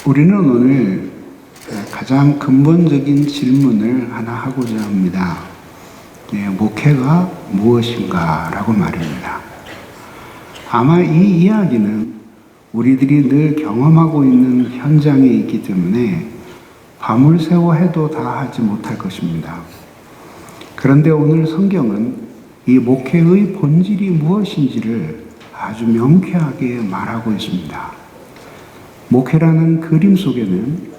우리는 오늘 가장 근본적인 질문을 하나 하고자 합니다. 목회가 무엇인가? 라고 말입니다. 아마 이 이야기는 우리들이 늘 경험하고 있는 현장에 있기 때문에 밤을 새워 해도 다 하지 못할 것입니다. 그런데 오늘 성경은 이 목회의 본질이 무엇인지를 아주 명쾌하게 말하고 있습니다. 목회라는 그림 속에는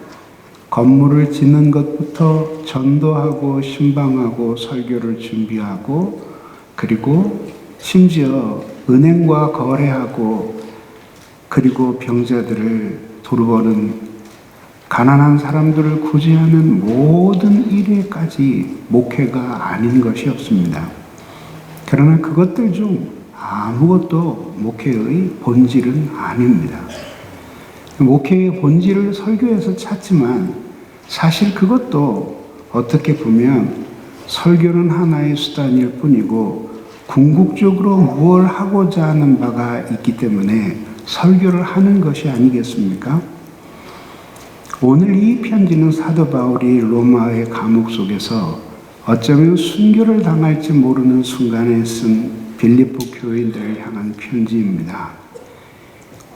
건물을 짓는 것부터 전도하고 신방하고 설교를 준비하고 그리고 심지어 은행과 거래하고 그리고 병자들을 돌보는 가난한 사람들을 구제하는 모든 일에까지 목회가 아닌 것이 없습니다. 그러나 그것들 중 아무것도 목회의 본질은 아닙니다. 목회의 본질을 설교에서 찾지만 사실 그것도 어떻게 보면 설교는 하나의 수단일 뿐이고 궁극적으로 무엇을 하고자 하는 바가 있기 때문에 설교를 하는 것이 아니겠습니까? 오늘 이 편지는 사도 바울이 로마의 감옥 속에서 어쩌면 순교를 당할지 모르는 순간에 쓴 빌립보 교인들을 향한 편지입니다.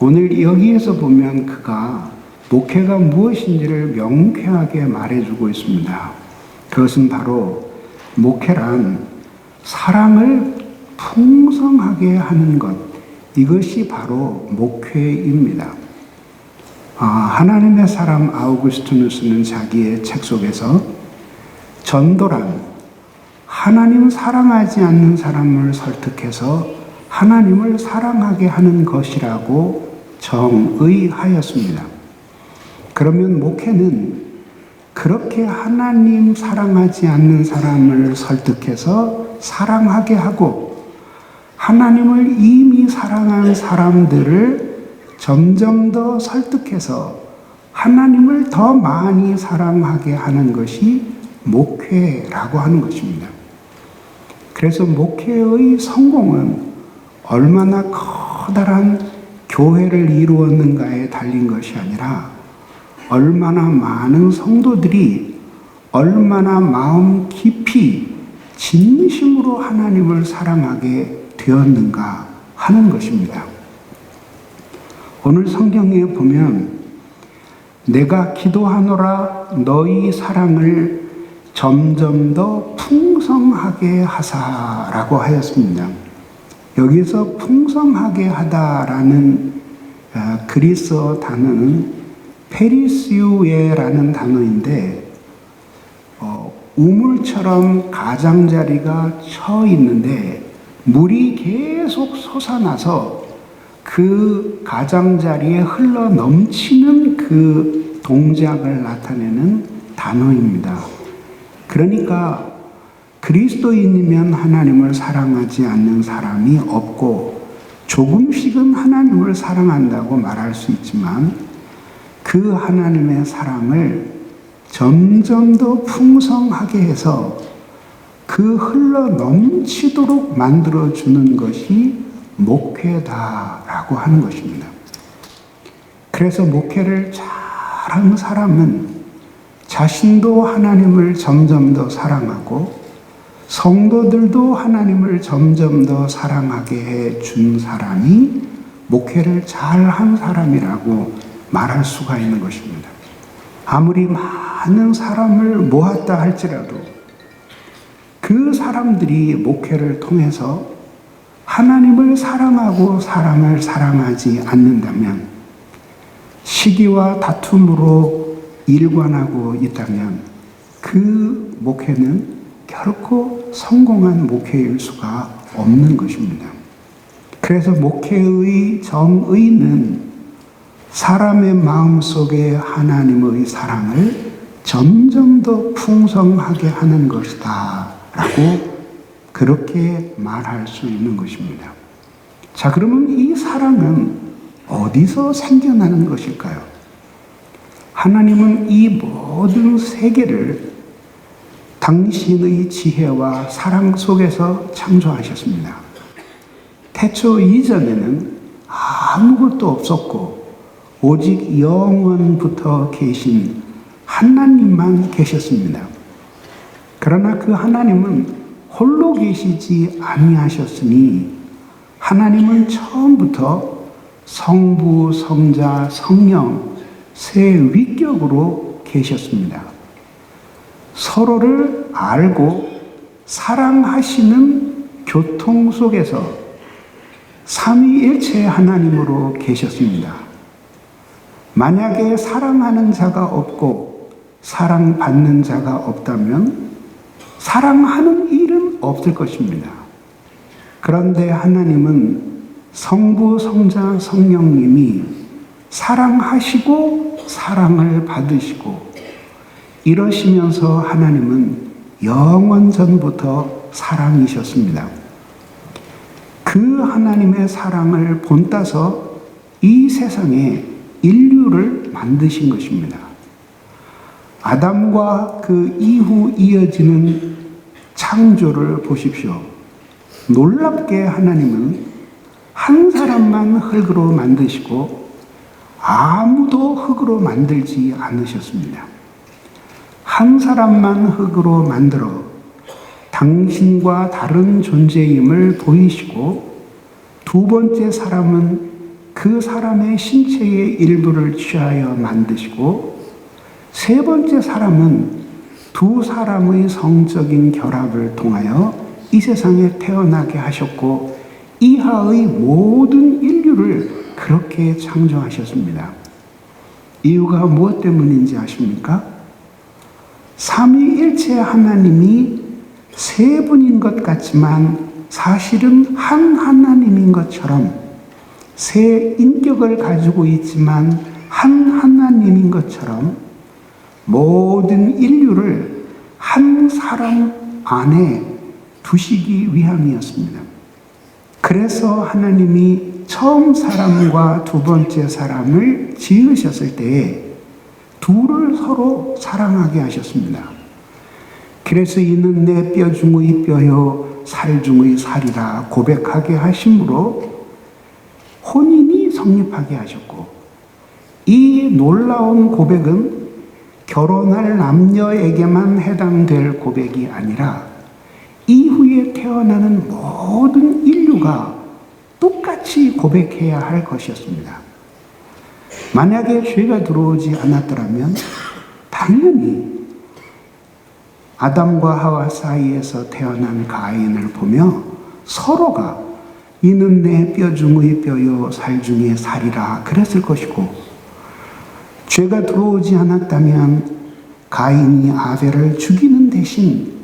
오늘 여기에서 보면 그가 목회가 무엇인지를 명쾌하게 말해주고 있습니다. 그것은 바로 목회란 사랑을 풍성하게 하는 것, 이것이 바로 목회입니다. 하나님의 사람 아우구스티누스는 자기의 책 속에서 전도란 하나님 사랑하지 않는 사람을 설득해서 하나님을 사랑하게 하는 것이라고 정의하였습니다. 그러면 목회는 그렇게 하나님 사랑하지 않는 사람을 설득해서 사랑하게 하고 하나님을 이미 사랑한 사람들을 점점 더 설득해서 하나님을 더 많이 사랑하게 하는 것이 목회라고 하는 것입니다. 그래서 목회의 성공은 얼마나 커다란 교회를 이루었는가에 달린 것이 아니라 얼마나 많은 성도들이 얼마나 마음 깊이 진심으로 하나님을 사랑하게 되었는가 하는 것입니다. 오늘 성경에 보면 내가 기도하노라 너희 사랑을 점점 더 풍성하게 하사라고 하였습니다. 여기서 풍성하게 하다라는 그리스어 단어는 페리시우에라는 단어인데 우물처럼 가장자리가 쳐 있는데 물이 계속 솟아나서 그 가장자리에 흘러 넘치는 그 동작을 나타내는 단어입니다. 그러니까 그리스도인이면 하나님을 사랑하지 않는 사람이 없고 조금씩은 하나님을 사랑한다고 말할 수 있지만 그 하나님의 사랑을 점점 더 풍성하게 해서 그 흘러 넘치도록 만들어주는 것이 목회다라고 하는 것입니다. 그래서 목회를 잘하는 사람은 자신도 하나님을 점점 더 사랑하고 성도들도 하나님을 점점 더 사랑하게 해 준 사람이 목회를 잘한 사람이라고 말할 수가 있는 것입니다. 아무리 많은 사람을 모았다 할지라도 그 사람들이 목회를 통해서 하나님을 사랑하고 사람을 사랑하지 않는다면 시기와 다툼으로 일관하고 있다면 그 목회는 결코 성공한 목회일 수가 없는 것입니다. 그래서 목회의 정의는 사람의 마음속에 하나님의 사랑을 점점 더 풍성하게 하는 것이다 라고 그렇게 말할 수 있는 것입니다. 자, 그러면 이 사랑은 어디서 생겨나는 것일까요? 하나님은 이 모든 세계를 당신의 지혜와 사랑 속에서 창조하셨습니다. 태초 이전에는 아무것도 없었고 오직 영원부터 계신 하나님만 계셨습니다. 그러나 그 하나님은 홀로 계시지 아니하셨으니 하나님은 처음부터 성부, 성자, 성령 세 위격으로 계셨습니다. 서로를 알고 사랑하시는 교통 속에서 삼위일체 하나님으로 계셨습니다. 만약에 사랑하는 자가 없고 사랑받는 자가 없다면 사랑하는 일은 없을 것입니다. 그런데 하나님은 성부, 성자, 성령님이 사랑하시고 사랑을 받으시고 이러시면서 하나님은 영원 전부터 사랑이셨습니다. 그 하나님의 사랑을 본따서 이 세상에 인류를 만드신 것입니다. 아담과 그 이후 이어지는 창조를 보십시오. 놀랍게 하나님은 한 사람만 흙으로 만드시고 아무도 흙으로 만들지 않으셨습니다. 한 사람만 흙으로 만들어 당신과 다른 존재임을 보이시고 두 번째 사람은 그 사람의 신체의 일부를 취하여 만드시고 세 번째 사람은 두 사람의 성적인 결합을 통하여 이 세상에 태어나게 하셨고 이하의 모든 인류를 그렇게 창조하셨습니다. 이유가 무엇 때문인지 아십니까? 삼위일체 하나님이 세 분인 것 같지만 사실은 한 하나님인 것처럼 세 인격을 가지고 있지만 한 하나님인 것처럼 모든 인류를 한 사람 안에 두시기 위함이었습니다. 그래서 하나님이 처음 사람과 두 번째 사람을 지으셨을 때에 둘을 서로 사랑하게 하셨습니다. 그래서 이는 내 뼈 중의 뼈요 살 중의 살이라 고백하게 하심으로 혼인이 성립하게 하셨고 이 놀라운 고백은 결혼할 남녀에게만 해당될 고백이 아니라 이후에 태어나는 모든 인류가 똑같이 고백해야 할 것이었습니다. 만약에 죄가 들어오지 않았더라면 당연히 아담과 하와 사이에서 태어난 가인을 보며 서로가 이는 내 뼈 중의 뼈요 살 중의 살이라 그랬을 것이고 죄가 들어오지 않았다면 가인이 아벨을 죽이는 대신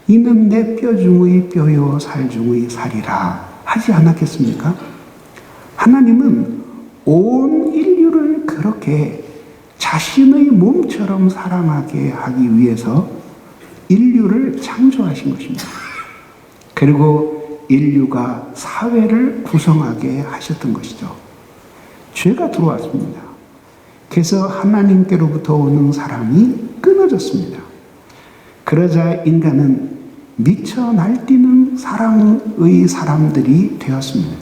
이는 내 뼈 중의 뼈요 살 중의 살이라 하지 않았겠습니까? 하나님은 온 인류를 그렇게 자신의 몸처럼 사랑하게 하기 위해서 인류를 창조하신 것입니다. 그리고 인류가 사회를 구성하게 하셨던 것이죠. 죄가 들어왔습니다. 그래서 하나님께로부터 오는 사랑이 끊어졌습니다. 그러자 인간은 미쳐 날뛰는 사랑의 사람들이 되었습니다.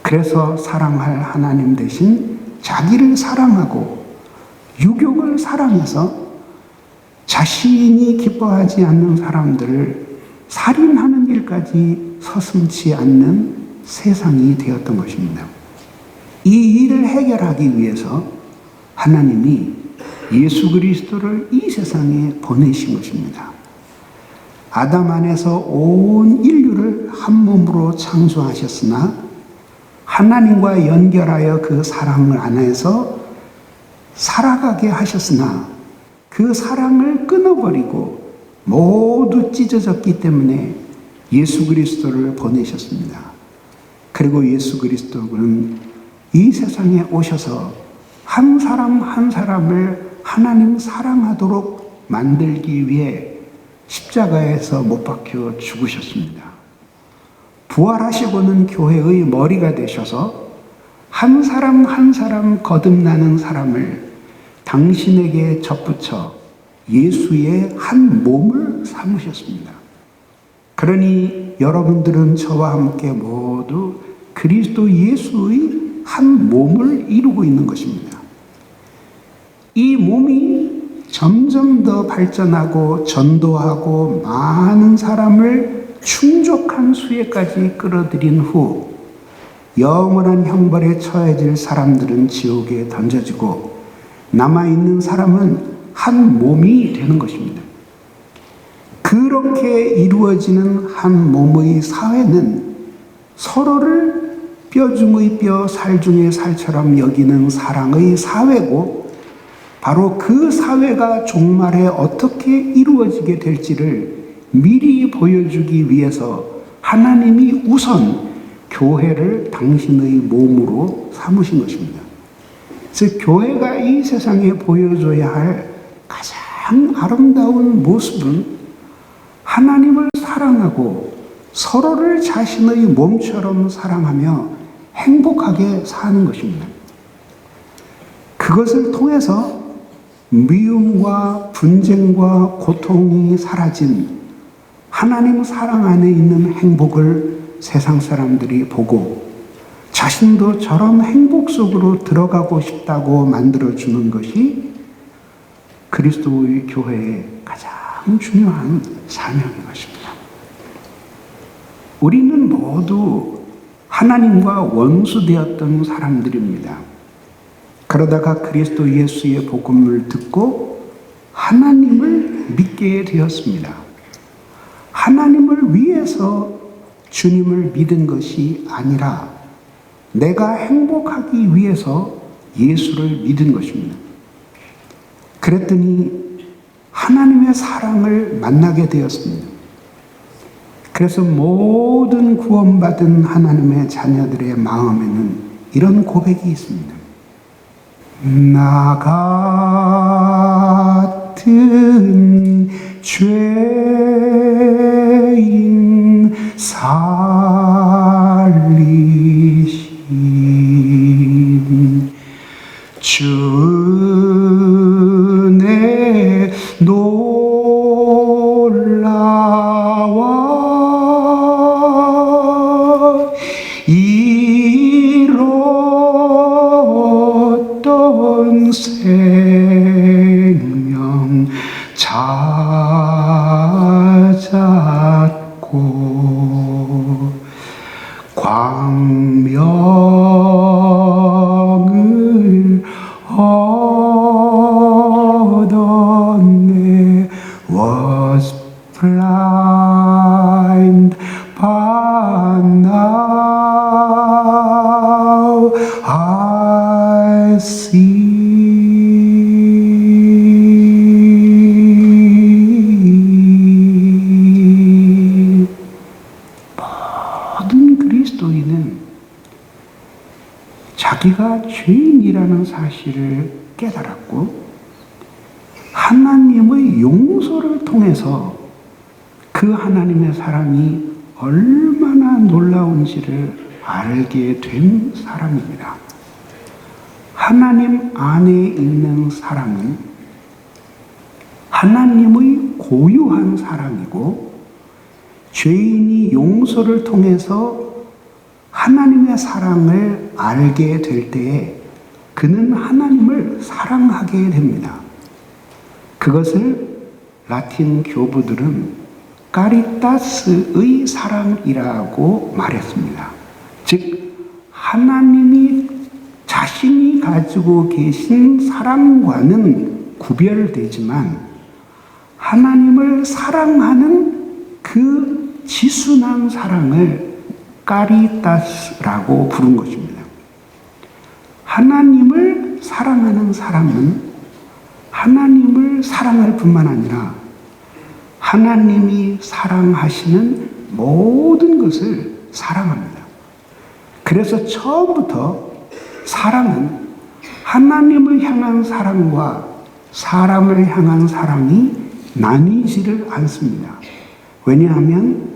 그래서 사랑할 하나님 대신 자기를 사랑하고 유욕을 사랑해서 자신이 기뻐하지 않는 사람들을 살인하는 일까지 서슴지 않는 세상이 되었던 것입니다. 이 일을 해결하기 위해서 하나님이 예수 그리스도를 이 세상에 보내신 것입니다. 아담 안에서 온 인류를 한 몸으로 창조하셨으나 하나님과 연결하여 그 사랑을 안에서 살아가게 하셨으나 그 사랑을 끊어버리고 모두 찢어졌기 때문에 예수 그리스도를 보내셨습니다. 그리고 예수 그리스도는 이 세상에 오셔서 한 사람 한 사람을 하나님 사랑하도록 만들기 위해 십자가에서 못 박혀 죽으셨습니다. 부활하시고는 교회의 머리가 되셔서 한 사람 한 사람 거듭나는 사람을 당신에게 접붙여 예수의 한 몸을 삼으셨습니다. 그러니 여러분들은 저와 함께 모두 그리스도 예수의 한 몸을 이루고 있는 것입니다. 이 몸이 점점 더 발전하고 전도하고 많은 사람을 충족한 수혜까지 끌어들인 후 영원한 형벌에 처해질 사람들은 지옥에 던져지고 남아있는 사람은 한 몸이 되는 것입니다. 그렇게 이루어지는 한 몸의 사회는 서로를 뼈 중의 뼈, 살 중의 살처럼 여기는 사랑의 사회고, 바로 그 사회가 종말에 어떻게 이루어지게 될지를 미리 보여주기 위해서 하나님이 우선 교회를 당신의 몸으로 삼으신 것입니다. 그래서 교회가 이 세상에 보여줘야 할 가장 아름다운 모습은 하나님을 사랑하고 서로를 자신의 몸처럼 사랑하며 행복하게 사는 것입니다. 그것을 통해서 미움과 분쟁과 고통이 사라진 하나님 사랑 안에 있는 행복을 세상 사람들이 보고 자신도 저런 행복 속으로 들어가고 싶다고 만들어주는 것이 그리스도의 교회의 가장 중요한 사명인 것입니다. 우리는 모두 하나님과 원수되었던 사람들입니다. 그러다가 그리스도 예수의 복음을 듣고 하나님을 믿게 되었습니다. 하나님을 위해서 주님을 믿은 것이 아니라 내가 행복하기 위해서 예수를 믿은 것입니다. 그랬더니 하나님의 사랑을 만나게 되었습니다. 그래서 모든 구원받은 하나님의 자녀들의 마음에는 이런 고백이 있습니다. 나 같은 죄인 살리신 주의 놀라워 이뤘던 생명 찾았고 광명을 얻었네. Was blind but now I see. 모든 그리스도인은 자기가 죄인이라는 사실을 깨달았고 하나님의 용서를 통해서 그 하나님의 사랑이 얼마나 놀라운지를 알게 된 사람입니다. 하나님 안에 있는 사랑은 하나님의 고유한 사랑이고 죄인이 용서를 통해서 하나님의 사랑을 알게 될 때에 그는 하나님을 사랑하게 됩니다. 그것을 라틴 교부들은 카리타스의 사랑이라고 말했습니다. 즉 하나님이 자신이 가지고 계신 사랑과는 구별되지만 하나님을 사랑하는 그 지순한 사랑을 카리타스라고 부른 것입니다. 하나님을 사랑하는 사람은 하나님을 사랑할 뿐만 아니라 하나님이 사랑하시는 모든 것을 사랑합니다. 그래서 처음부터 사랑은 하나님을 향한 사랑과 사람을 향한 사랑이 나뉘지를 않습니다. 왜냐하면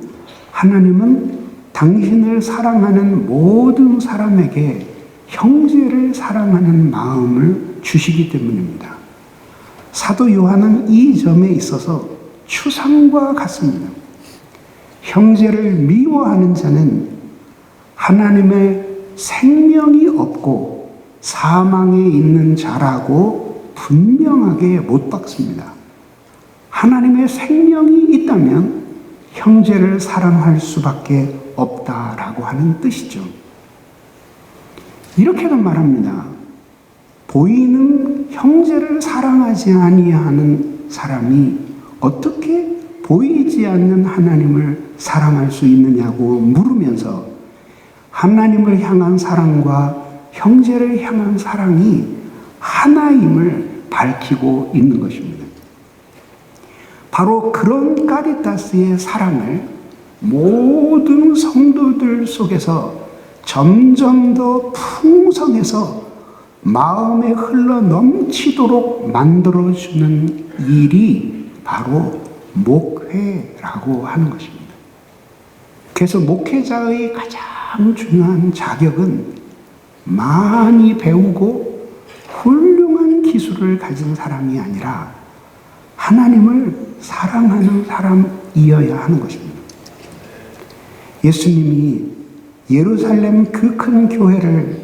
하나님은 당신을 사랑하는 모든 사람에게 형제를 사랑하는 마음을 주시기 때문입니다. 사도 요한은 이 점에 있어서 추상과 같습니다. 형제를 미워하는 자는 하나님의 생명이 없고 사망에 있는 자라고 분명하게 못 박습니다. 하나님의 생명이 있다면 형제를 사랑할 수밖에 없다라고 하는 뜻이죠. 이렇게도 말합니다. 보이는 형제를 사랑하지 아니하는 사람이 어떻게 보이지 않는 하나님을 사랑할 수 있느냐고 물으면서 하나님을 향한 사랑과 형제를 향한 사랑이 하나임을 밝히고 있는 것입니다. 바로 그런 카리타스의 사랑을 모든 성도들 속에서 점점 더 풍성해서 마음에 흘러 넘치도록 만들어주는 일이 바로 목회라고 하는 것입니다. 그래서 목회자의 가장 중요한 자격은 많이 배우고 훌륭한 기술을 가진 사람이 아니라 하나님을 사랑하는 사람이어야 하는 것입니다. 예수님이 예루살렘 그 큰 교회를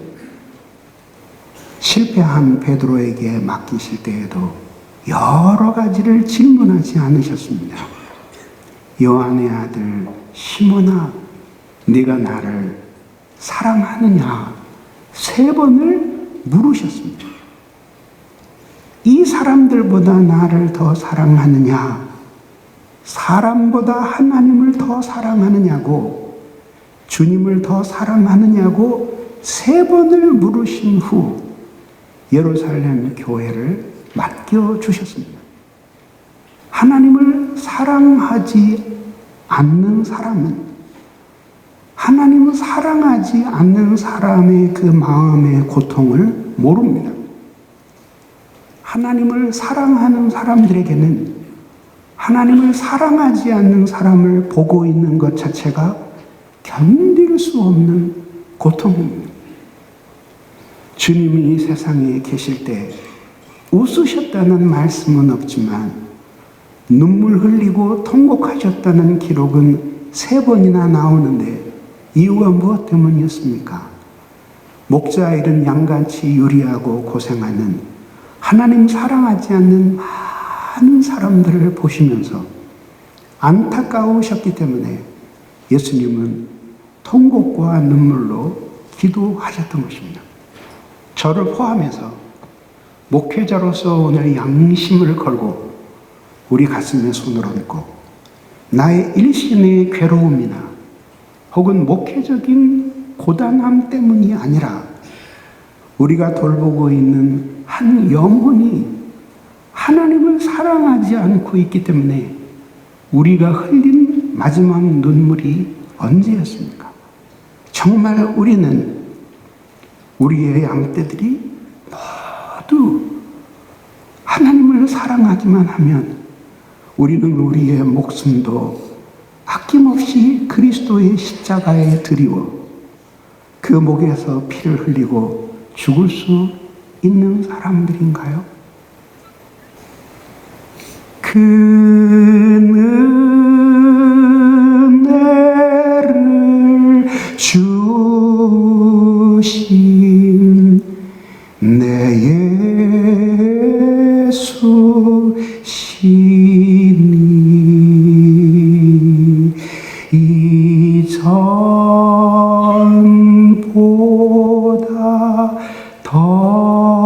실패한 베드로에게 맡기실 때에도 여러 가지를 질문하지 않으셨습니다. 요한의 아들 시몬아, 네가 나를 사랑하느냐? 3번을 물으셨습니다. 이 사람들보다 나를 더 사랑하느냐? 사람보다 하나님을 더 사랑하느냐고, 주님을 더 사랑하느냐고 3번을 물으신 후 예루살렘 교회를 맡겨주셨습니다. 하나님을 사랑하지 않는 사람은 하나님을 사랑하지 않는 사람의 그 마음의 고통을 모릅니다. 하나님을 사랑하는 사람들에게는 하나님을 사랑하지 않는 사람을 보고 있는 것 자체가 견딜 수 없는 고통입니다. 주님이 이 세상에 계실 때 웃으셨다는 말씀은 없지만 눈물 흘리고 통곡하셨다는 기록은 3번이나 나오는데 이유가 무엇 때문이었습니까? 목자 잃은 양같이 유리하고 고생하는 하나님 사랑하지 않는 많은 사람들을 보시면서 안타까우셨기 때문에 예수님은 통곡과 눈물로 기도하셨던 것입니다. 저를 포함해서 목회자로서 오늘 양심을 걸고 우리 가슴에 손을 얹고 나의 일신의 괴로움이나 혹은 목회적인 고단함 때문이 아니라 우리가 돌보고 있는 한 영혼이 하나님을 사랑하지 않고 있기 때문에 우리가 흘린 마지막 눈물이 언제였습니까? 정말 우리는 우리의 양떼들이 모두 하나님을 사랑하기만 하면 우리는 우리의 목숨도 아낌없이 그리스도의 십자가에 드리워 그 목에서 피를 흘리고 죽을 수 있는 사람들인가요? 그 은혜를 주신 내 예수시니 이전보다 더욱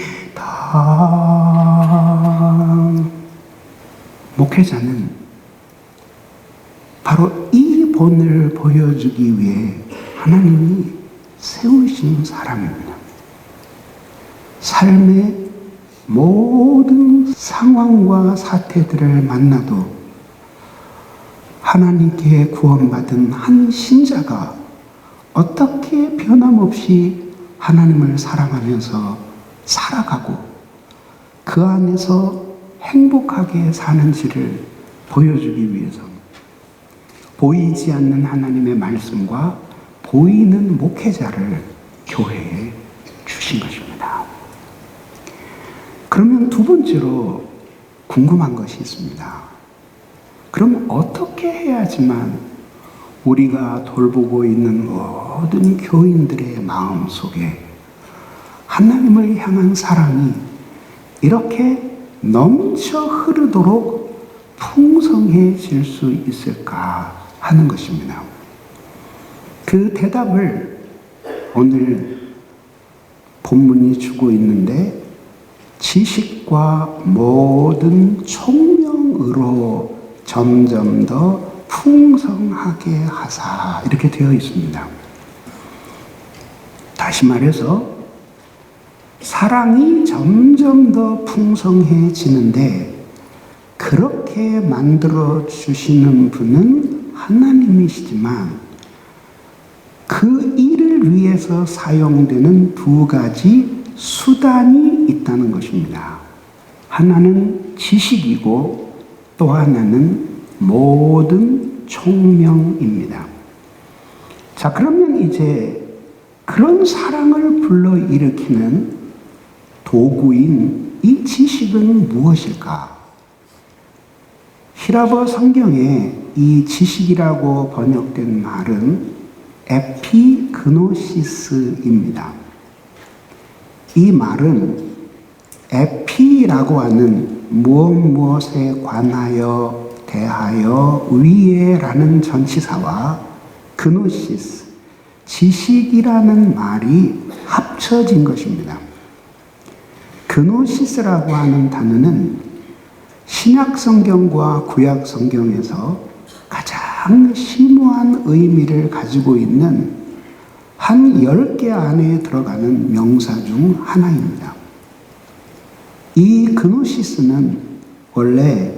사랑합니다. 목회자는 바로 이 본을 보여주기 위해 하나님이 세우신 사람입니다. 삶의 모든 상황과 사태들을 만나도 하나님께 구원받은 한 신자가 어떻게 변함없이 하나님을 사랑하면서 살아가고 그 안에서 행복하게 사는지를 보여주기 위해서 보이지 않는 하나님의 말씀과 보이는 목회자를 교회에 주신 것입니다. 그러면 두 번째로 궁금한 것이 있습니다. 그럼 어떻게 해야지만 우리가 돌보고 있는 모든 교인들의 마음 속에 하나님을 향한 사랑이 이렇게 넘쳐 흐르도록 풍성해질 수 있을까 하는 것입니다. 그 대답을 오늘 본문이 주고 있는데, 지식과 모든 총명으로 점점 더 풍성하게 하사, 이렇게 되어 있습니다. 다시 말해서 사랑이 점점 더 풍성해지는데, 그렇게 만들어 주시는 분은 하나님이시지만 그 일을 위해서 사용되는 두 가지 수단이 있다는 것입니다. 하나는 지식이고 또 하나는 모든 총명입니다. 자, 그러면 이제 그런 사랑을 불러일으키는 도구인 이 지식은 무엇일까? 히라버 성경에 이 지식이라고 번역된 말은 에피그노시스입니다. 이 말은 에피라고 하는 무엇에 관하여, 대하여, 위에라는 전치사와 그노시스, 지식이라는 말이 합쳐진 것입니다. 그노시스라고 하는 단어는 신약 성경과 구약 성경에서 가장 심오한 의미를 가지고 있는 한 10개 안에 들어가는 명사 중 하나입니다. 이 그노시스는 원래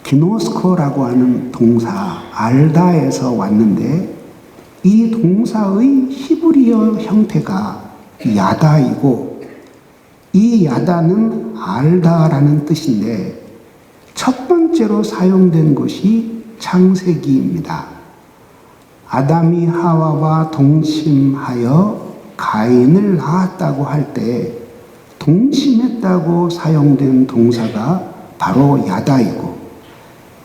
기노스코라고 하는 동사 알다에서 왔는데, 이 동사의 히브리어 형태가 야다이고, 이 야다는 알다라는 뜻인데 첫 번째로 사용된 것이 창세기입니다. 아담이 하와와 동침하여 가인을 낳았다고 할 때 동침했다고 사용된 동사가 바로 야다이고,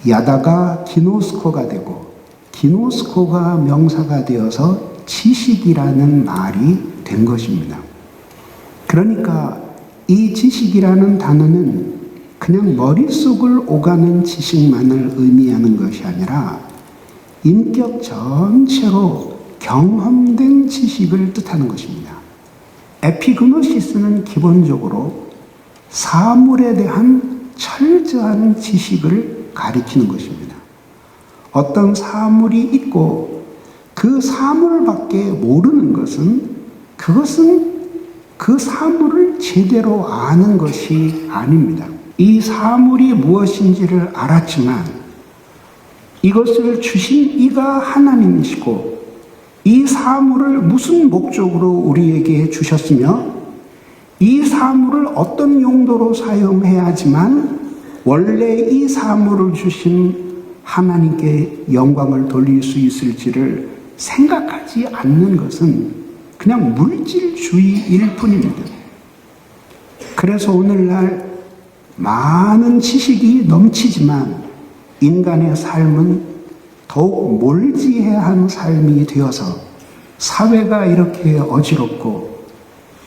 야다가 기노스코가 되고, 기노스코가 명사가 되어서 지식이라는 말이 된 것입니다. 그러니까 이 지식이라는 단어는 그냥 머릿속을 오가는 지식만을 의미하는 것이 아니라 인격 전체로 경험된 지식을 뜻하는 것입니다. 에피그노시스는 기본적으로 사물에 대한 철저한 지식을 가리키는 것입니다. 어떤 사물이 있고 그 사물밖에 모르는 것은, 그것은 그 사물을 제대로 아는 것이 아닙니다. 이 사물이 무엇인지를 알았지만 이것을 주신 이가 하나님이시고, 이 사물을 무슨 목적으로 우리에게 주셨으며 이 사물을 어떤 용도로 사용해야지만 원래 이 사물을 주신 하나님께 영광을 돌릴 수 있을지를 생각하지 않는 것은 그냥 물질주의일 뿐입니다. 그래서 오늘날 많은 지식이 넘치지만 인간의 삶은 더욱 몰지해한 삶이 되어서 사회가 이렇게 어지럽고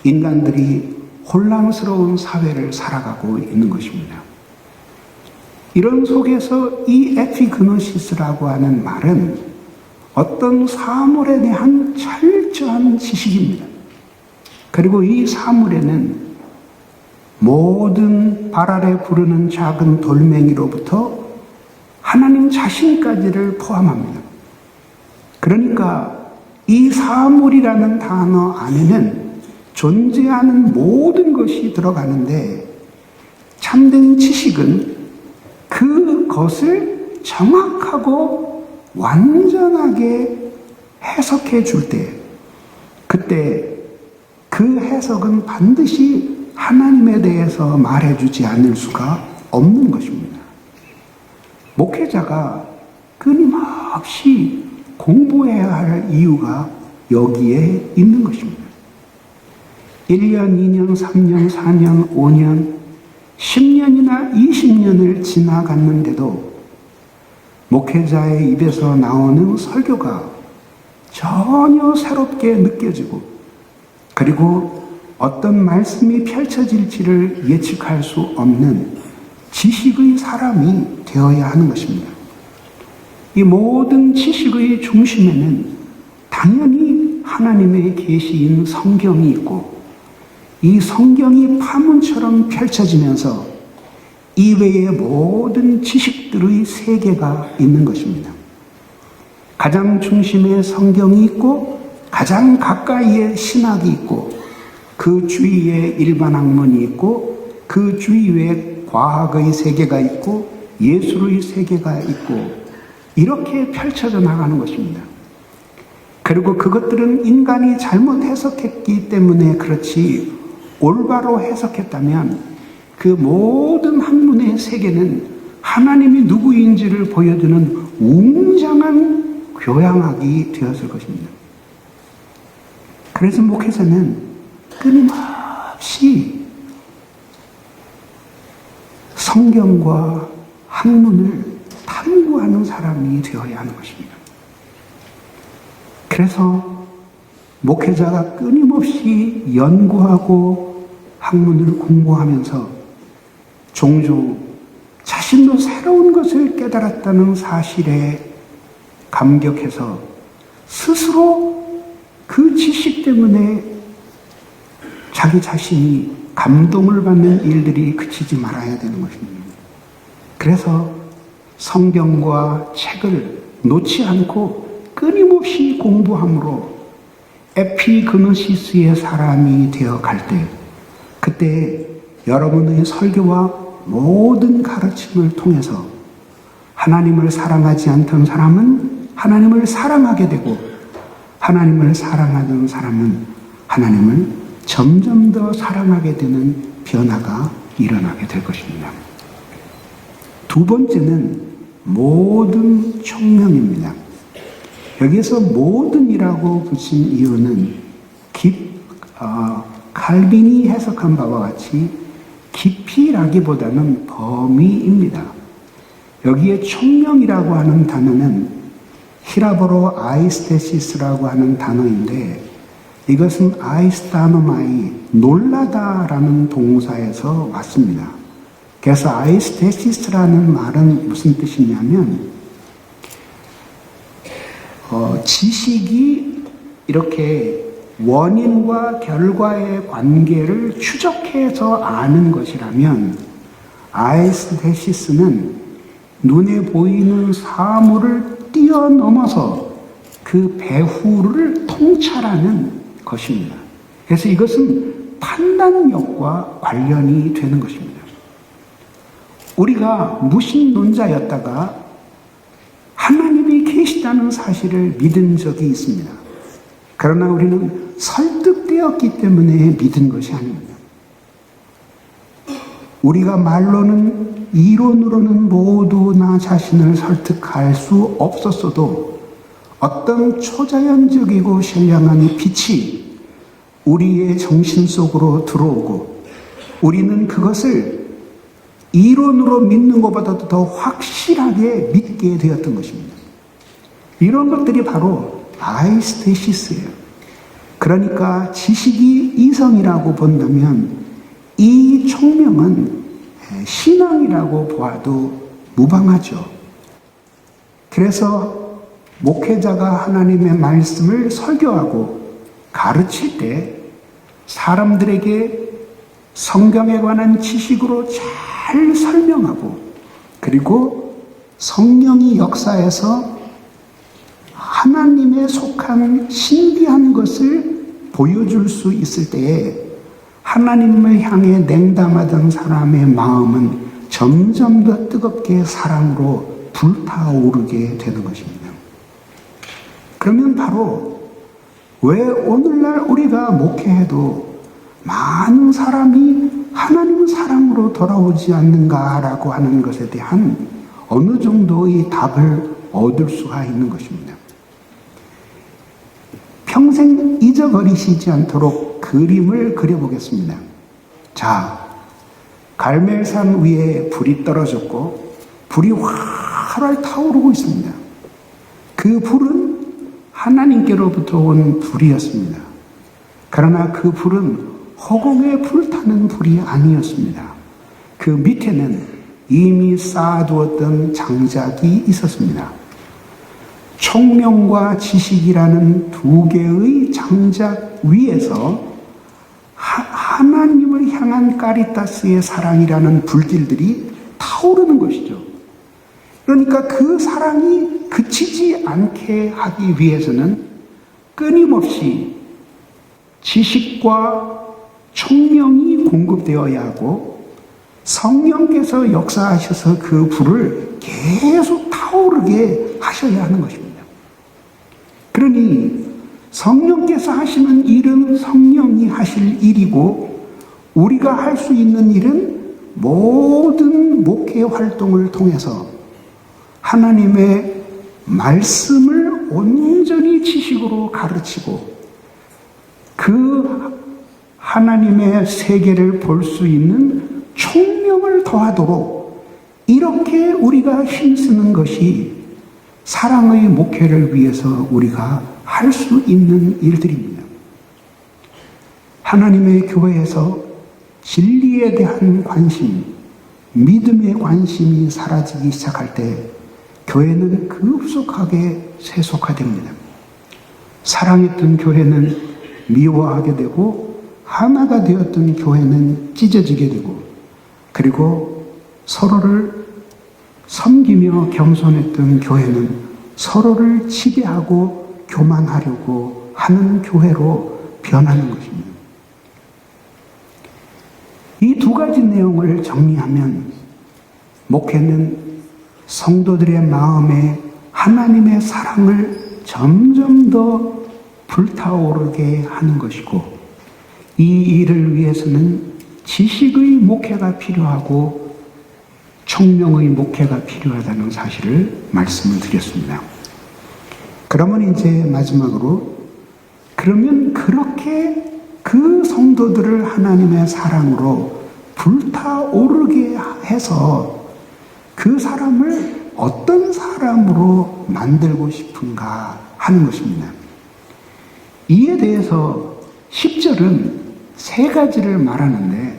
인간들이 혼란스러운 사회를 살아가고 있는 것입니다. 이런 속에서 이 에피그노시스라고 하는 말은 어떤 사물에 대한 철저한 지식입니다. 그리고 이 사물에는 모든 발 아래 구르는 작은 돌멩이로부터 하나님 자신까지를 포함합니다. 그러니까 이 사물이라는 단어 안에는 존재하는 모든 것이 들어가는데, 참된 지식은 그것을 정확하고 완전하게 해석해 줄 때, 그때 그 해석은 반드시 하나님에 대해서 말해주지 않을 수가 없는 것입니다. 목회자가 끊임없이 공부해야 할 이유가 여기에 있는 것입니다. 1년, 2년, 3년, 4년, 5년, 10년 20년을 지나갔는데도 목회자의 입에서 나오는 설교가 전혀 새롭게 느껴지고, 그리고 어떤 말씀이 펼쳐질지를 예측할 수 없는 지식의 사람이 되어야 하는 것입니다. 이 모든 지식의 중심에는 당연히 하나님의 계시인 성경이 있고, 이 성경이 파문처럼 펼쳐지면서 이외의 모든 지식들의 세계가 있는 것입니다. 가장 중심에 성경이 있고, 가장 가까이에 신학이 있고, 그 주위에 일반 학문이 있고, 그 주위에 과학의 세계가 있고, 예술의 세계가 있고, 이렇게 펼쳐져 나가는 것입니다. 그리고 그것들은 인간이 잘못 해석했기 때문에 그렇지, 올바로 해석했다면 그 모든 학문의 세계는 하나님이 누구인지를 보여주는 웅장한 교양학이 되었을 것입니다. 그래서 목회자는 끊임없이 성경과 학문을 탐구하는 사람이 되어야 하는 것입니다. 그래서 목회자가 끊임없이 연구하고 학문을 공부하면서 종종 자신도 새로운 것을 깨달았다는 사실에 감격해서 스스로 그 지식 때문에 자기 자신이 감동을 받는 일들이 그치지 말아야 되는 것입니다. 그래서 성경과 책을 놓지 않고 끊임없이 공부함으로 에피그노시스의 사람이 되어 갈 때, 그때 여러분의 설교와 모든 가르침을 통해서 하나님을 사랑하지 않던 사람은 하나님을 사랑하게 되고, 하나님을 사랑하던 사람은 하나님을 점점 더 사랑하게 되는 변화가 일어나게 될 것입니다. 두 번째는 모든 총명입니다. 여기에서 모든이라고 붙인 이유는 칼빈이 해석한 바와 같이 깊이라기보다는 범위입니다. 여기에 총명이라고 하는 단어는 히라보로 아이스테시스라고 하는 단어인데, 이것은 아이스타노마이, 놀라다라는 동사에서 왔습니다. 그래서 아이스테시스라는 말은 무슨 뜻이냐면, 지식이 이렇게 원인과 결과의 관계를 추적해서 아는 것이라면, 아이스테시스는 눈에 보이는 사물을 뛰어넘어서 그 배후를 통찰하는 것입니다. 그래서 이것은 판단력과 관련이 되는 것입니다. 우리가 무신론자였다가 하나님이 계시다는 사실을 믿은 적이 있습니다. 그러나 우리는 설득되었기 때문에 믿은 것이 아닙니다. 우리가 말로는, 이론으로는 모두 나 자신을 설득할 수 없었어도 어떤 초자연적이고 신령한 빛이 우리의 정신 속으로 들어오고, 우리는 그것을 이론으로 믿는 것보다도 더 확실하게 믿게 되었던 것입니다. 이런 것들이 바로 아이스테시스예요. 그러니까 지식이 이성이라고 본다면 이 총명은 신앙이라고 보아도 무방하죠. 그래서 목회자가 하나님의 말씀을 설교하고 가르칠 때 사람들에게 성경에 관한 지식으로 잘 설명하고, 그리고 성령이 역사에서 하나님에 속한 신비한 것을 보여줄 수 있을 때에 하나님을 향해 냉담하던 사람의 마음은 점점 더 뜨겁게 사랑으로 불타오르게 되는 것입니다. 그러면 바로 왜 오늘날 우리가 목회해도 많은 사람이 하나님 사랑으로 돌아오지 않는가라고 하는 것에 대한 어느 정도의 답을 얻을 수가 있는 것입니다. 평생 잊어버리시지 않도록 그림을 그려보겠습니다. 자, 갈멜산 위에 불이 떨어졌고 불이 활활 타오르고 있습니다. 그 불은 하나님께로부터 온 불이었습니다. 그러나 그 불은 허공에 불타는 불이 아니었습니다. 그 밑에는 이미 쌓아두었던 장작이 있었습니다. 총명과 지식이라는 두 개의 장작 위에서 하나님을 향한 까리타스의 사랑이라는 불길들이 타오르는 것이죠. 그러니까 그 사랑이 그치지 않게 하기 위해서는 끊임없이 지식과 총명이 공급되어야 하고 성령께서 역사하셔서 그 불을 계속 타오르게 하셔야 하는 것입니다. 그러니 성령께서 하시는 일은 성령이 하실 일이고 우리가 할 수 있는 일은 모든 목회 활동을 통해서 하나님의 말씀을 온전히 지식으로 가르치고 그 하나님의 세계를 볼 수 있는 총명을 더하도록 이렇게 우리가 힘쓰는 것이 사랑의 목회를 위해서 우리가 할 수 있는 일들입니다. 하나님의 교회에서 진리에 대한 관심, 믿음의 관심이 사라지기 시작할 때 교회는 급속하게 세속화됩니다. 사랑했던 교회는 미워하게 되고 하나가 되었던 교회는 찢어지게 되고 그리고 서로를 섬기며 겸손했던 교회는 서로를 지배하고 교만하려고 하는 교회로 변하는 것입니다. 이 두 가지 내용을 정리하면 목회는 성도들의 마음에 하나님의 사랑을 점점 더 불타오르게 하는 것이고 이 일을 위해서는 지식의 목회가 필요하고 총명의 목회가 필요하다는 사실을 말씀을 드렸습니다. 그러면 이제 마지막으로 그러면 그렇게 그 성도들을 하나님의 사랑으로 불타오르게 해서 그 사람을 어떤 사람으로 만들고 싶은가 하는 것입니다. 이에 대해서 10절은 세 가지를 말하는데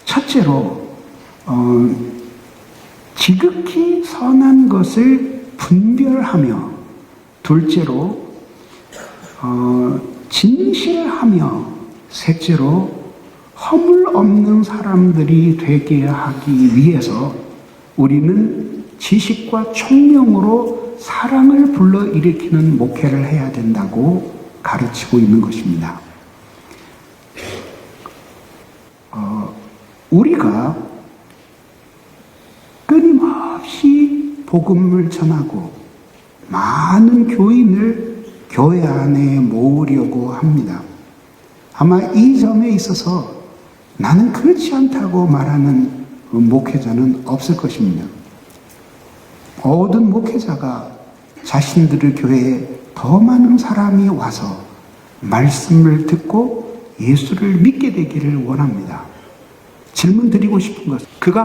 첫째로 지극히 선한 것을 분별하며 둘째로 진실하며 셋째로 허물 없는 사람들이 되게 하기 위해서 우리는 지식과 총명으로 사랑을 불러일으키는 목회를 해야 된다고 가르치고 있는 것입니다. 우리가 끊임없이 복음을 전하고 많은 교인을 교회 안에 모으려고 합니다. 아마 이 점에 있어서 나는 그렇지 않다고 말하는 목회자는 없을 것입니다. 모든 목회자가 자신들의 교회에 더 많은 사람이 와서 말씀을 듣고 예수를 믿게 되기를 원합니다. 질문 드리고 싶은 것은 그가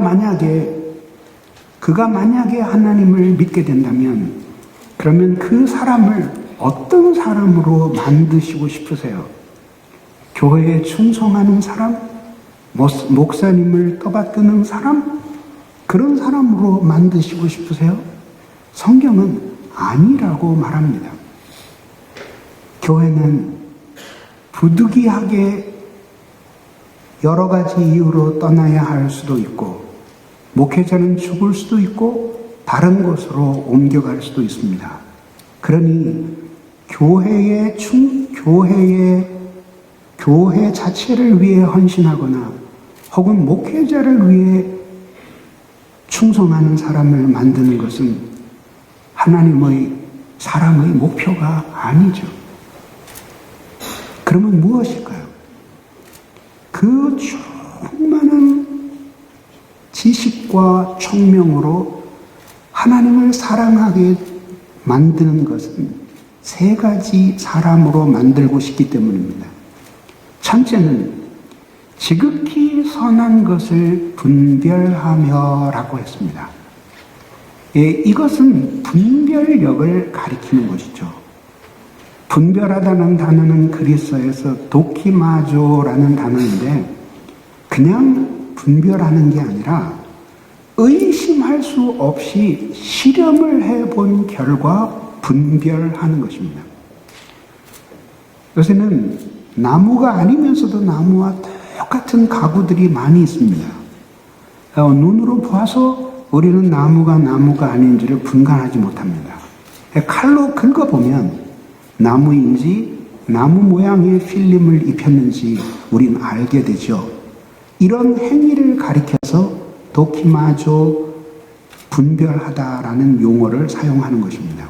만약에 하나님을 믿게 된다면 그러면 그 사람을 어떤 사람으로 만드시고 싶으세요? 교회에 충성하는 사람? 목사님을 떠받드는 사람? 그런 사람으로 만드시고 싶으세요? 성경은 아니라고 말합니다. 교회는 부득이하게 여러 가지 이유로 떠나야 할 수도 있고 목회자는 죽을 수도 있고 다른 곳으로 옮겨갈 수도 있습니다. 그러니 교회 자체를 위해 헌신하거나 혹은 목회자를 위해 충성하는 사람을 만드는 것은 하나님의 사랑의 목표가 아니죠. 그러면 무엇일까요? 그 충만한 지식과 총명으로 하나님을 사랑하게 만드는 것은 세 가지 사람으로 만들고 싶기 때문입니다. 첫째는 지극히 선한 것을 분별하며라고 했습니다. 예, 이것은 분별력을 가리키는 것이죠. 분별하다는 단어는 그리스어에서 도키마조라는 단어인데 그냥 분별하는 게 아니라 의심할 수 없이 실험을 해본 결과 분별하는 것입니다. 요새는 나무가 아니면서도 나무와 똑같은 가구들이 많이 있습니다. 눈으로 봐서 우리는 나무가 아닌지를 분간하지 못합니다. 칼로 긁어보면 나무인지 나무 모양의 필름을 입혔는지 우리는 알게 되죠. 이런 행위를 가리켜서 도키마조 분별하다라는 용어를 사용하는 것입니다.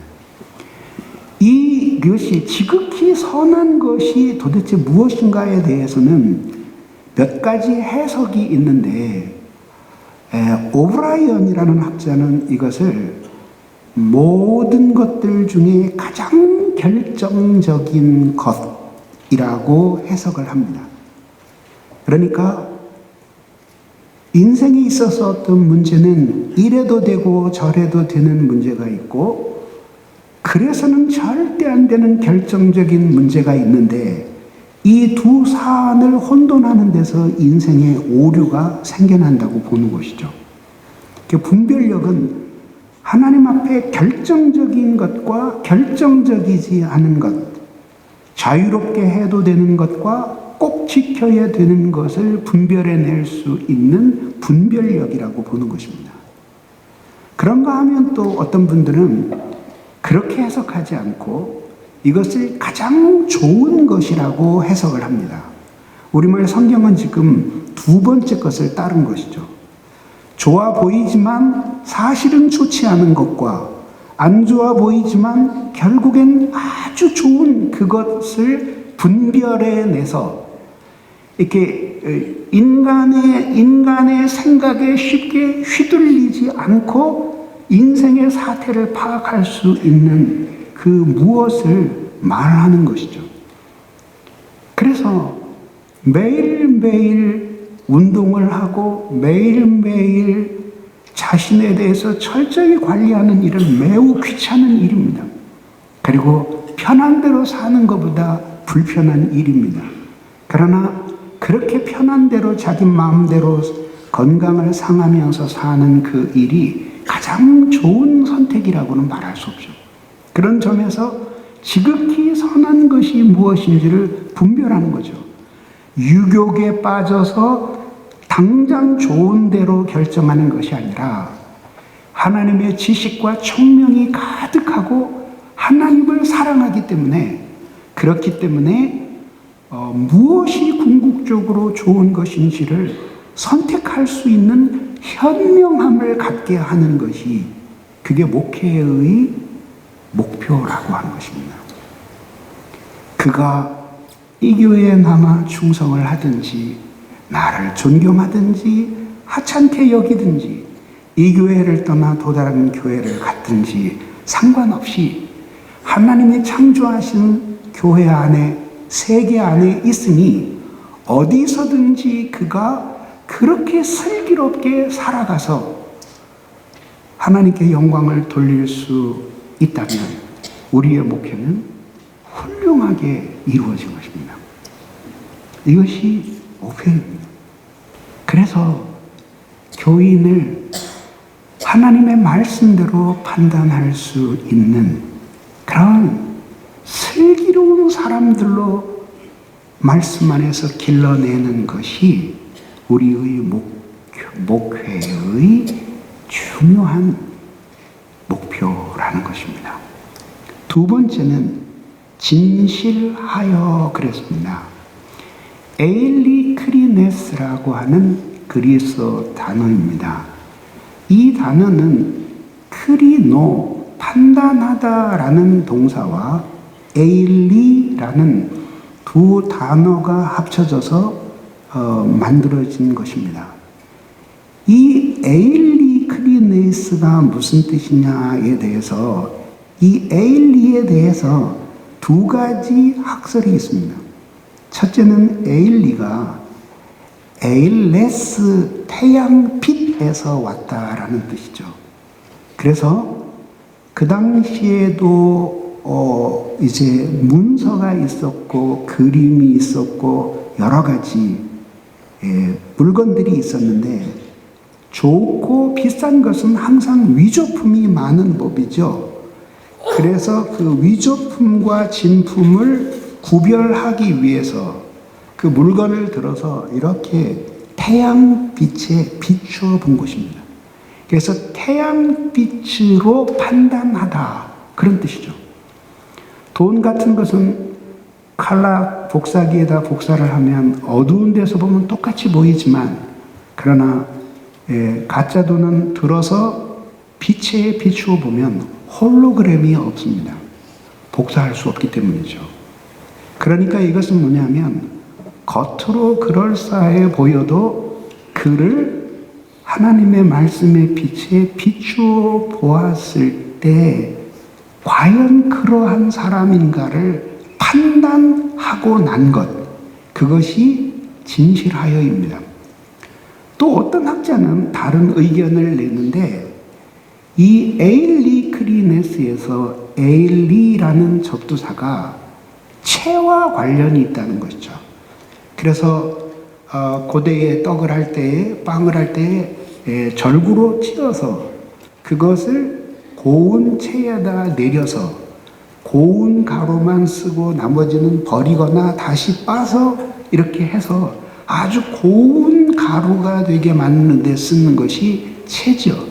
이것이 지극히 선한 것이 도대체 무엇인가에 대해서는 몇 가지 해석이 있는데 오브라이언이라는 학자는 이것을 모든 것들 중에 가장 결정적인 것이라고 해석을 합니다. 그러니까 인생에 있어서 어떤 문제는 이래도 되고 저래도 되는 문제가 있고 그래서는 절대 안 되는 결정적인 문제가 있는데 이 두 사안을 혼돈하는 데서 인생의 오류가 생겨난다고 보는 것이죠. 분별력은 하나님 앞에 결정적인 것과 결정적이지 않은 것, 자유롭게 해도 되는 것과 꼭 지켜야 되는 것을 분별해낼 수 있는 분별력이라고 보는 것입니다. 그런가 하면 또 어떤 분들은 그렇게 해석하지 않고 이것을 가장 좋은 것이라고 해석을 합니다. 우리말 성경은 지금 두 번째 것을 따른 것이죠. 좋아 보이지만 사실은 좋지 않은 것과 안 좋아 보이지만 결국엔 아주 좋은 그것을 분별해내서 이렇게 인간의 생각에 쉽게 휘둘리지 않고 인생의 사태를 파악할 수 있는 그 무엇을 말하는 것이죠. 그래서 매일매일 운동을 하고 매일매일 자신에 대해서 철저히 관리하는 일은 매우 귀찮은 일입니다. 그리고 편한 대로 사는 것보다 불편한 일입니다. 그러나 그렇게 편한 대로 자기 마음대로 건강을 상하면서 사는 그 일이 가장 좋은 선택이라고는 말할 수 없죠. 그런 점에서 지극히 선한 것이 무엇인지를 분별하는 거죠. 유욕에 빠져서 당장 좋은 대로 결정하는 것이 아니라 하나님의 지식과 총명이 가득하고 하나님을 사랑하기 때문에 그렇기 때문에 무엇이 궁극적으로 좋은 것인지를 선택할 수 있는 현명함을 갖게 하는 것이 그게 목회의 목표라고 하는 것입니다. 그가 이 교회에 남아 충성을 하든지 나를 존경하든지 하찮게 여기든지 이 교회를 떠나 또 다른 교회를 갔든지 상관없이 하나님이 창조하신 교회 안에 세계 안에 있으니 어디서든지 그가 그렇게 슬기롭게 살아가서 하나님께 영광을 돌릴 수 있다면 우리의 목회는 훌륭하게 이루어진 것입니다. 이것이 목표입니다. 그래서 교인을 하나님의 말씀대로 판단할 수 있는 그런 슬기로운 사람들로 말씀 안에서 길러내는 것이 우리의 목회의 중요한 목표라는 것입니다. 두 번째는 진실하여 그랬습니다. 에일리크리네스라고 하는 그리스어 단어입니다. 이 단어는 크리노, 판단하다라는 동사와 에일리라는 두 단어가 합쳐져서 만들어진 것입니다. 이 에일리크리네스가 무슨 뜻이냐에 대해서 이 에일리에 대해서 두 가지 학설이 있습니다. 첫째는 에일리가 에일레스 태양빛에서 왔다라는 뜻이죠. 그래서 그 당시에도 이제 문서가 있었고 그림이 있었고 여러 가지 물건들이 있었는데 좋고 비싼 것은 항상 위조품이 많은 법이죠. 그래서 그 위조품과 진품을 구별하기 위해서 그 물건을 들어서 이렇게 태양빛에 비추어 본 것입니다. 그래서 태양빛으로 판단하다, 그런 뜻이죠. 돈 같은 것은 칼라 복사기에다 복사를 하면 어두운 데서 보면 똑같이 보이지만, 그러나 가짜 돈은 들어서 빛에 비추어 보면 홀로그램이 없습니다. 복사할 수 없기 때문이죠. 그러니까 이것은 뭐냐면 겉으로 그럴싸해 보여도 그를 하나님의 말씀의 빛에 비추어 보았을 때 과연 그러한 사람인가를 판단하고 난 것, 그것이 진실하여입니다. 또 어떤 학자는 다른 의견을 내는데, 이 에일리 크리네스에서 에일리라는 접두사가 채와 관련이 있다는 것이죠. 그래서 고대에 떡을 할 때, 빵을 할 때 절구로 찧어서 그것을 고운 채에다 내려서 고운 가루만 쓰고 나머지는 버리거나 다시 빻아서 이렇게 해서 아주 고운 가루가 되게 만드는 데 쓰는 것이 채죠.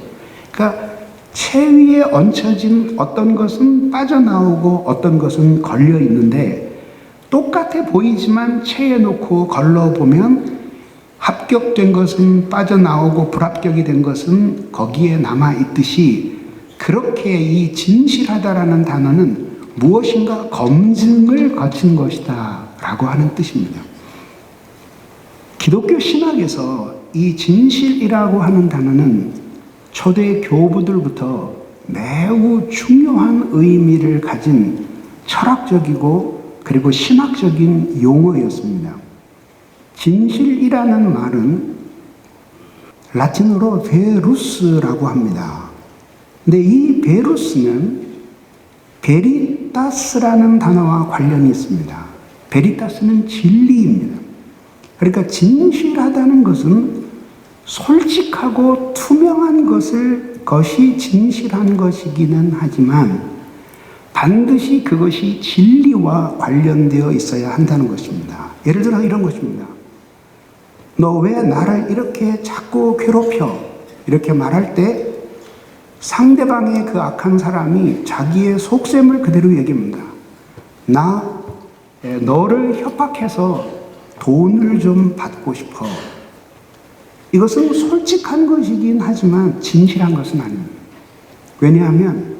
그러니까 채 위에 얹혀진 어떤 것은 빠져나오고 어떤 것은 걸려 있는데, 똑같아 보이지만 채에 놓고 걸러보면 합격된 것은 빠져나오고 불합격이 된 것은 거기에 남아있듯이, 그렇게 이 진실하다라는 단어는 무엇인가 검증을 거친 것이다 라고 하는 뜻입니다. 기독교 신학에서 이 진실이라고 하는 단어는 초대 교부들부터 매우 중요한 의미를 가진 철학적이고 그리고 신학적인 용어였습니다. 진실이라는 말은 라틴어로 베루스라고 합니다. 근데 이 베루스는 베리타스라는 단어와 관련이 있습니다. 베리타스는 진리입니다. 그러니까 진실하다는 것은 솔직하고 투명한 것이 진실한 것이기는 하지만 반드시 그것이 진리와 관련되어 있어야 한다는 것입니다. 예를 들어 이런 것입니다. 너 왜 나를 이렇게 자꾸 괴롭혀? 이렇게 말할 때 상대방의 그 악한 사람이 자기의 속셈을 그대로 얘기합니다. 나 너를 협박해서 돈을 좀 받고 싶어. 이것은 솔직한 것이긴 하지만 진실한 것은 아닙니다. 왜냐하면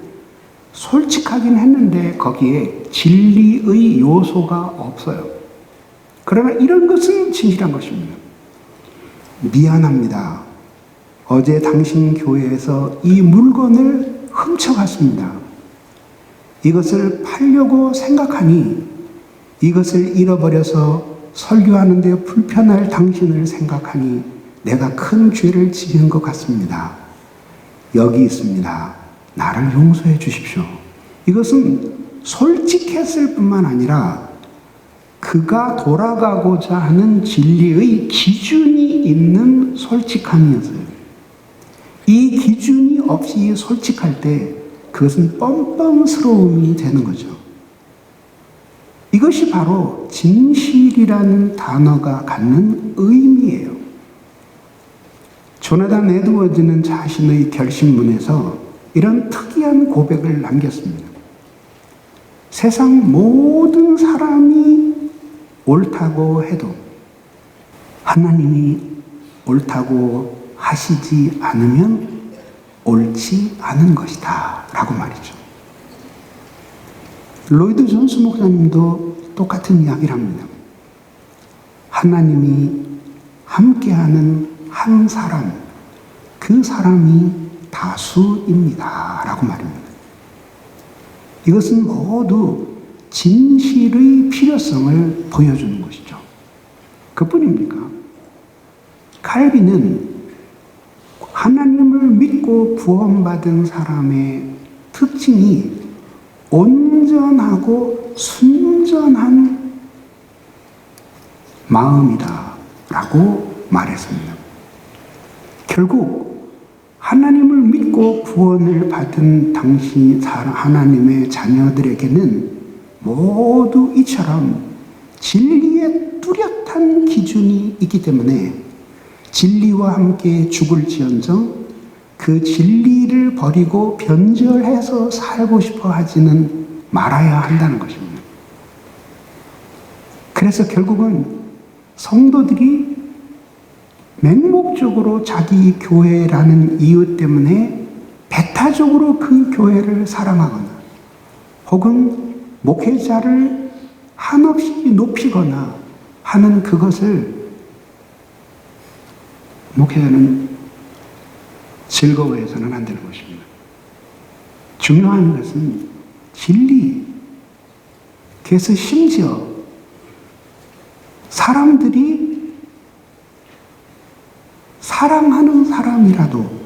솔직하긴 했는데 거기에 진리의 요소가 없어요. 그러나 이런 것은 진실한 것입니다. 미안합니다. 어제 당신 교회에서 이 물건을 훔쳐갔습니다. 이것을 팔려고 생각하니 이것을 잃어버려서 설교하는 데 불편할 당신을 생각하니 내가 큰 죄를 지은 것 같습니다. 여기 있습니다. 나를 용서해 주십시오. 이것은 솔직했을 뿐만 아니라 그가 돌아가고자 하는 진리의 기준이 있는 솔직함이었어요. 이 기준이 없이 솔직할 때 그것은 뻔뻔스러움이 되는 거죠. 이것이 바로 진실이라는 단어가 갖는 의미예요. 조나단 에드워즈는 자신의 결심문에서 이런 특이한 고백을 남겼습니다. 세상 모든 사람이 옳다고 해도 하나님이 옳다고 하시지 않으면 옳지 않은 것이다 라고 말이죠. 로이드 존스 목사님도 똑같은 이야기를 합니다. 하나님이 함께하는 한 사람, 그 사람이 다수입니다 라고 말입니다. 이것은 모두 진실의 필요성을 보여주는 것이죠. 그뿐입니까? 칼빈은 하나님을 믿고 구원받은 사람의 특징이 온전하고 순전한 마음이다 라고 말했습니다. 결국 하나님을 믿고 구원을 받은 당시 하나님의 자녀들에게는 모두 이처럼 진리의 뚜렷한 기준이 있기 때문에 진리와 함께 죽을지언정 그 진리를 버리고 변절해서 살고 싶어 하지는 말아야 한다는 것입니다. 그래서 결국은 성도들이 맹목적으로 자기 교회라는 이유 때문에 배타적으로 그 교회를 사랑하거나 혹은 목회자를 한없이 높이거나 하는 그것을 목회자는 즐거워해서는 안 되는 것입니다. 중요한 것은 진리. 그래서 심지어 사람들이 사랑하는 사람이라도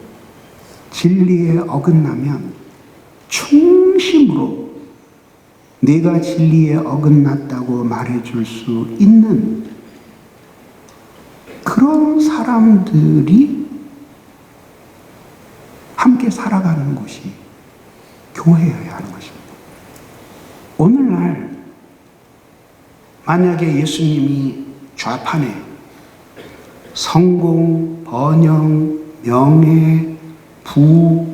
진리에 어긋나면 충심으로 내가 진리에 어긋났다고 말해줄 수 있는 그런 사람들이 함께 살아가는 곳이 교회여야 하는 것입니다. 오늘날 만약에 예수님이 좌판에 성공, 번영, 명예, 부,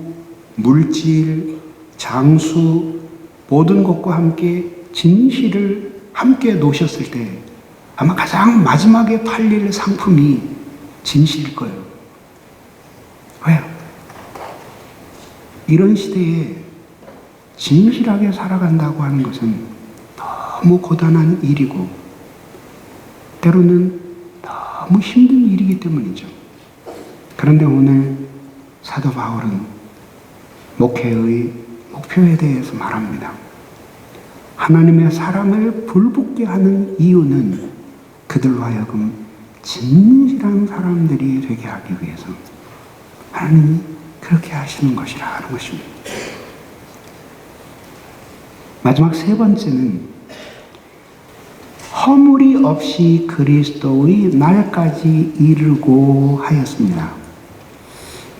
물질, 장수 모든 것과 함께 진실을 함께 놓으셨을 때 아마 가장 마지막에 팔릴 상품이 진실일 거예요. 왜요? 이런 시대에 진실하게 살아간다고 하는 것은 너무 고단한 일이고 때로는 너무 힘든 일이기 때문이죠. 그런데 오늘 사도 바울은 목회의 목표에 대해서 말합니다. 하나님의 사랑을 불붙게 하는 이유는 그들로 하여금 진실한 사람들이 되게 하기 위해서 하나님이 그렇게 하시는 것이라 하는 것입니다. 마지막 세 번째는 허물이 없이 그리스도의 날까지 이르고 하였습니다.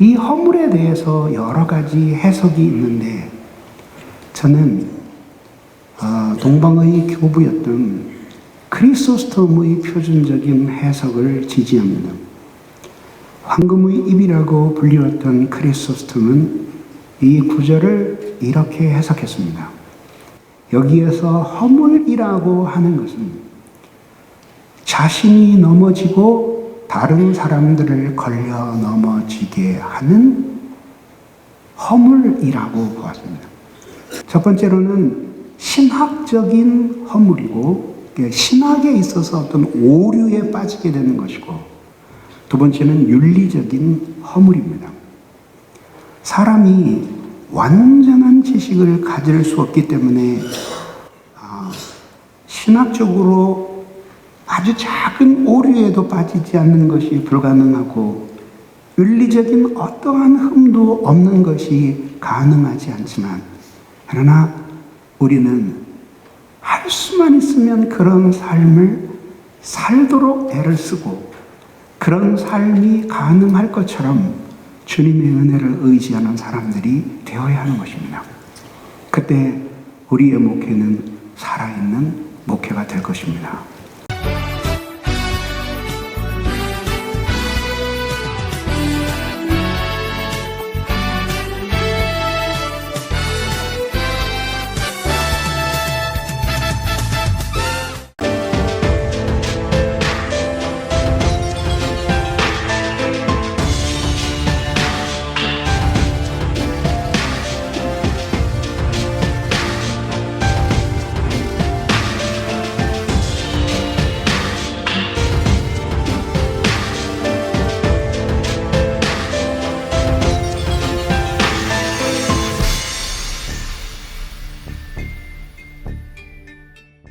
이 허물에 대해서 여러 가지 해석이 있는데 저는 동방의 교부였던 크리소스톰의 표준적인 해석을 지지합니다. 황금의 입이라고 불리웠던 크리소스톰은 이 구절을 이렇게 해석했습니다. 여기에서 허물이라고 하는 것은 자신이 넘어지고 다른 사람들을 걸려 넘어지게 하는 허물이라고 보았습니다. 첫 번째로는 신학적인 허물이고 신학에 있어서 어떤 오류에 빠지게 되는 것이고 두 번째는 윤리적인 허물입니다. 사람이 완전한 지식을 가질 수 없기 때문에 신학적으로 아주 작은 오류에도 빠지지 않는 것이 불가능하고 윤리적인 어떠한 흠도 없는 것이 가능하지 않지만 그러나 우리는 할 수만 있으면 그런 삶을 살도록 애를 쓰고 그런 삶이 가능할 것처럼 주님의 은혜를 의지하는 사람들이 되어야 하는 것입니다. 그때 우리의 목회는 살아있는 목회가 될 것입니다.